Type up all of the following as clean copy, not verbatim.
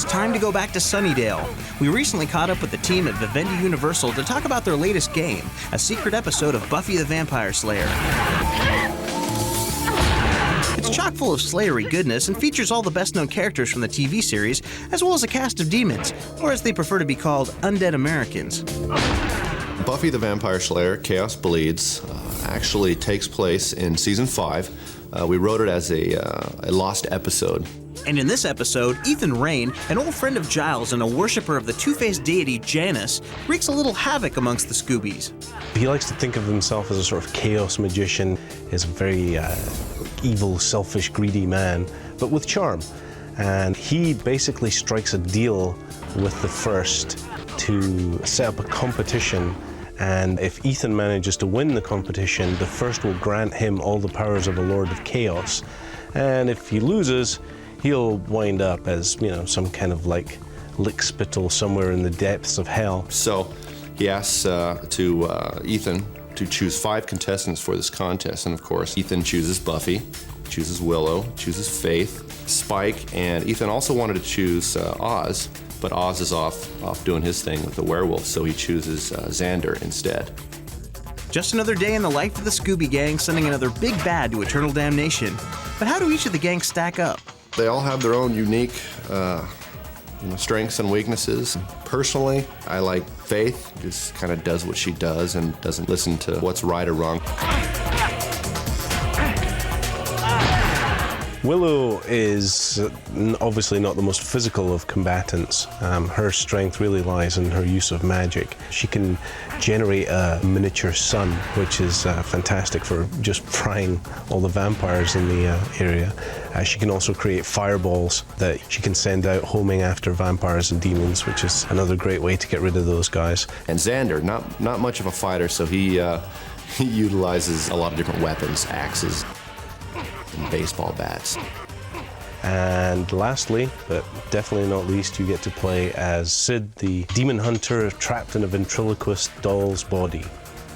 it's time to go back to Sunnydale. We recently caught up with the team at Vivendi Universal to talk about their latest game, a secret episode of Buffy the Vampire Slayer. It's chock full of Slayery goodness and features all the best-known characters from the TV series, as well as a cast of demons, or as they prefer to be called, undead Americans. Buffy the Vampire Slayer, Chaos Bleeds, actually takes place in Season 5. We wrote it as a lost episode. And in this episode, Ethan Rayne, an old friend of Giles and a worshiper of the two-faced deity Janus, wreaks a little havoc amongst the Scoobies. He likes to think of himself as a sort of chaos magician. He's a very evil, selfish, greedy man, but with charm. And he basically strikes a deal with the First to set up a competition, and if Ethan manages to win the competition, the First will grant him all the powers of a Lord of Chaos. And if he loses, he'll wind up as, you know, some kind of like lickspittle somewhere in the depths of hell. So he asks Ethan to choose 5 contestants for this contest, and of course, Ethan chooses Buffy, chooses Willow, chooses Faith, Spike, and Ethan also wanted to choose Oz, but Oz is off doing his thing with the werewolf, so he chooses Xander instead. Just another day in the life of the Scooby Gang, sending another big bad to eternal damnation. But how do each of the gangs stack up? They all have their own unique strengths and weaknesses. Personally, I like Faith, just kind of does what she does and doesn't listen to what's right or wrong. Willow is obviously not the most physical of combatants. Her strength really lies in her use of magic. She can generate a miniature sun, which is fantastic for just frying all the vampires in the area. She can also create fireballs that she can send out homing after vampires and demons, which is another great way to get rid of those guys. And Xander, not much of a fighter, so he utilizes a lot of different weapons, axes, and baseball bats. And lastly, but definitely not least, you get to play as Sid, the demon hunter trapped in a ventriloquist doll's body.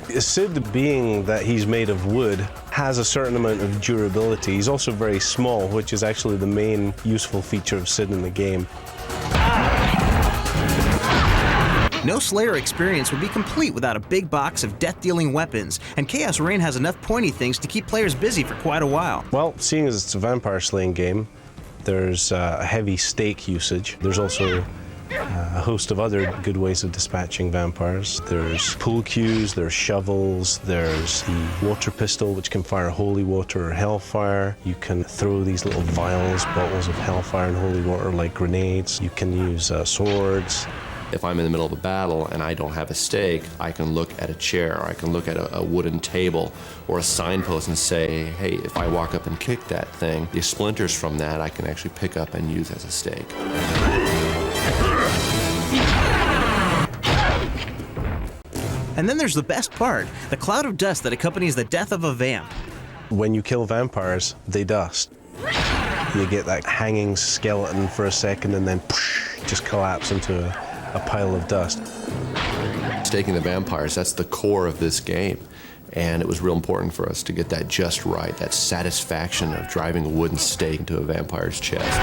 Sid, being that he's made of wood, has a certain amount of durability. He's also very small, which is actually the main useful feature of Sid in the game. No Slayer experience would be complete without a big box of death-dealing weapons, and Chaos Reign has enough pointy things to keep players busy for quite a while. Well, seeing as it's a vampire slaying game, there's a heavy stake usage. There's also a host of other good ways of dispatching vampires. There's pool cues, there's shovels, there's the water pistol, which can fire holy water or hellfire. You can throw these little vials, bottles of hellfire and holy water like grenades. You can use swords. If I'm in the middle of a battle and I don't have a stake, I can look at a chair, or I can look at a wooden table or a signpost and say, hey, if I walk up and kick that thing, the splinters from that I can actually pick up and use as a stake. And then there's the best part, the cloud of dust that accompanies the death of a vamp. When you kill vampires, they dust. You get that hanging skeleton for a second and then just collapse into a pile of dust. Staking the vampires, that's the core of this game. And it was real important for us to get that just right, that satisfaction of driving a wooden stake into a vampire's chest.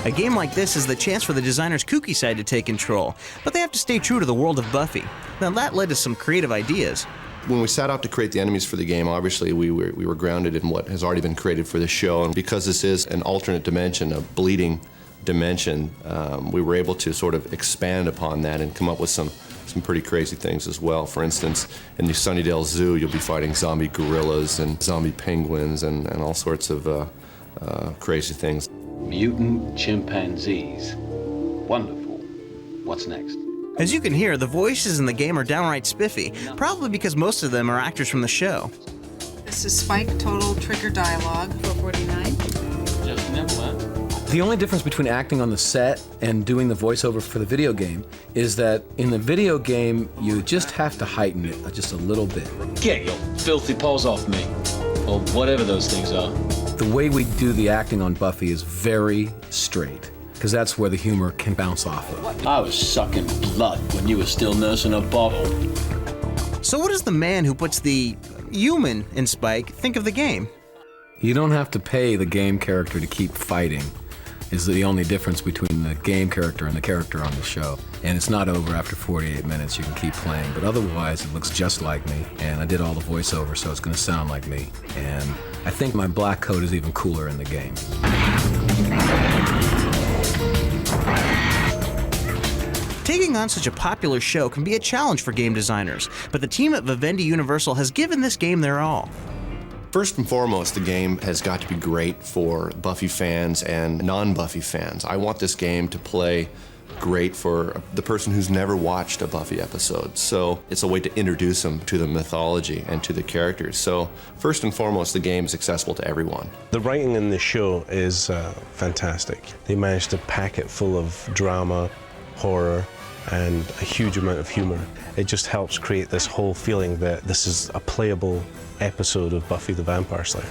A game like this is the chance for the designer's kooky side to take control, but they have to stay true to the world of Buffy. Now that led to some creative ideas. When we set out to create the enemies for the game, obviously we were grounded in what has already been created for the show. And because this is an alternate dimension, a bleeding dimension, we were able to sort of expand upon that and come up with some pretty crazy things as well. For instance, in the Sunnydale Zoo, you'll be fighting zombie gorillas and zombie penguins and all sorts of crazy things. Mutant chimpanzees. Wonderful. What's next? As you can hear, the voices in the game are downright spiffy, probably because most of them are actors from the show. This is Spike Total Trigger Dialogue, 449. Just nibble, huh? The only difference between acting on the set and doing the voiceover for the video game is that in the video game, you just have to heighten it just a little bit. Get your filthy paws off me. Or whatever those things are. The way we do the acting on Buffy is very straight, because that's where the humor can bounce off of. I was sucking blood when you were still nursing a bottle. So what does the man who puts the human in Spike think of the game? You don't have to pay the game character to keep fighting, is the only difference between the game character and the character on the show. And it's not over after 48 minutes, you can keep playing, but otherwise it looks just like me, and I did all the voiceover, so it's gonna sound like me. And I think my black coat is even cooler in the game. Taking on such a popular show can be a challenge for game designers, but the team at Vivendi Universal has given this game their all. First and foremost, the game has got to be great for Buffy fans and non-Buffy fans. I want this game to play great for the person who's never watched a Buffy episode. So it's a way to introduce them to the mythology and to the characters. So first and foremost, the game is accessible to everyone. The writing in the show is fantastic. They managed to pack it full of drama, horror, and a huge amount of humor. It just helps create this whole feeling that this is a playable episode of Buffy the Vampire Slayer.